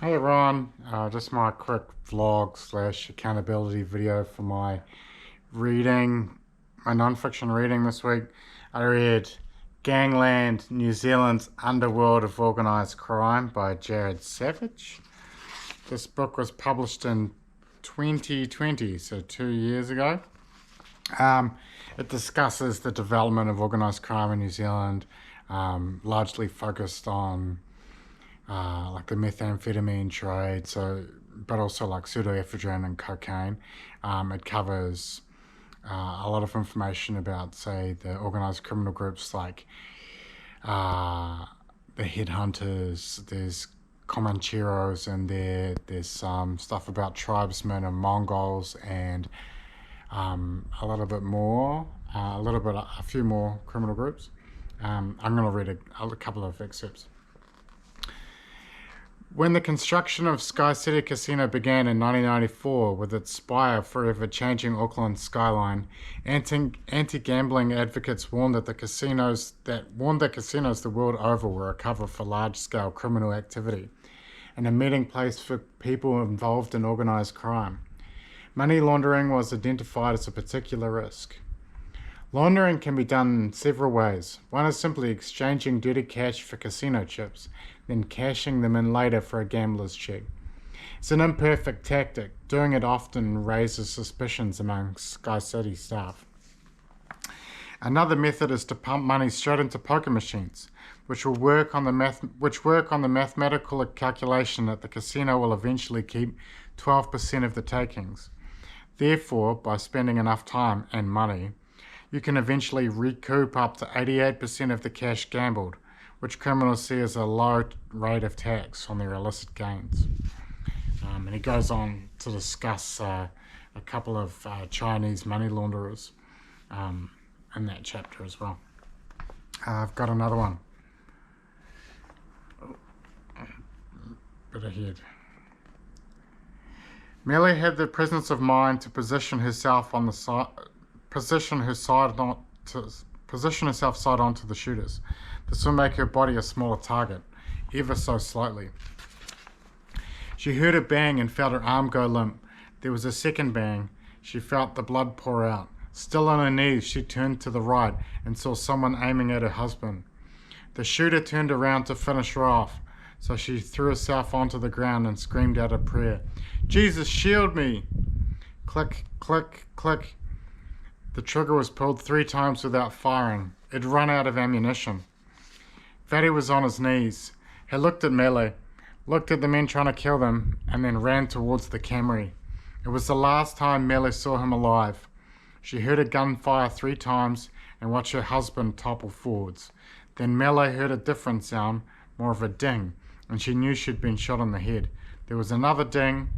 Hey everyone, just my quick vlog slash accountability video for my reading, my non-fiction reading this week. I read Gangland, New Zealand's Underworld of Organised Crime by Jared Savage. This book was published in 2020, so 2 years ago. It discusses the development of organised crime in New Zealand, largely focused on like the methamphetamine trade, but also like pseudoephedrine and cocaine. It covers a lot of information about, say, the organized criminal groups like the headhunters. There's Comancheros in there. There's some stuff about tribesmen and Mongols, and a few more criminal groups. I'm going to read a couple of excerpts. When the construction of Sky City Casino began in 1994 with its spire forever changing Auckland skyline, anti-gambling advocates warned that casinos the world over were a cover for large-scale criminal activity and a meeting place for people involved in organised crime. Money laundering was identified as a particular risk. Laundering can be done in several ways. One is simply exchanging dirty cash for casino chips, then cashing them in later for a gambler's check. It's an imperfect tactic. Doing it often raises suspicions among Sky City staff. Another method is to pump money straight into poker machines, which work on the mathematical calculation that the casino will eventually keep 12% of the takings. Therefore, by spending enough time and money, you can eventually recoup up to 88% of the cash gambled, which criminals see as a low rate of tax on their illicit gains. And he goes on to discuss a couple of Chinese money launderers in that chapter as well. I've got another one. Bit ahead. Melly had the presence of mind to position herself side onto the shooters. This will make her body a smaller target, ever so slightly. She heard a bang and felt her arm go limp. There was a second bang. She felt the blood pour out. Still on her knees, she turned to the right and saw someone aiming at her husband. The shooter turned around to finish her off, so she threw herself onto the ground and screamed out a prayer. "Jesus, shield me!" Click, click, click. The trigger was pulled 3 times without firing. It'd run out of ammunition. Fatty was on his knees. He looked at Melee, looked at the men trying to kill them, and then ran towards the Camry. It was the last time Melee saw him alive. She heard a gun fire 3 times and watched her husband topple forwards. Then Melee heard a different sound, more of a ding, and she knew she'd been shot in the head. There was another ding.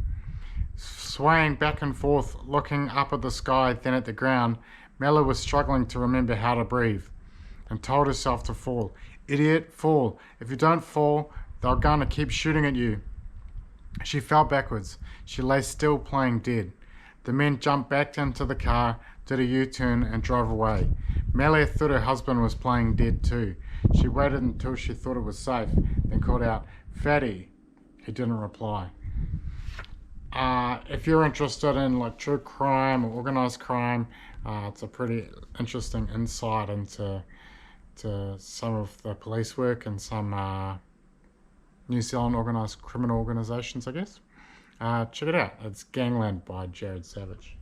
Swaying back and forth, looking up at the sky, then at the ground, Mella was struggling to remember how to breathe, and told herself to fall. "Idiot, fall. If you don't fall, they're going to keep shooting at you." She fell backwards. She lay still, playing dead. The men jumped back into the car, did a U-turn, and drove away. Mella thought her husband was playing dead too. She waited until she thought it was safe, then called out, "Fatty." He didn't reply. If you're interested in like true crime or organized crime, it's a pretty interesting insight into some of the police work and some New Zealand organized criminal organizations, I guess. Check it out. It's Gangland by Jared Savage.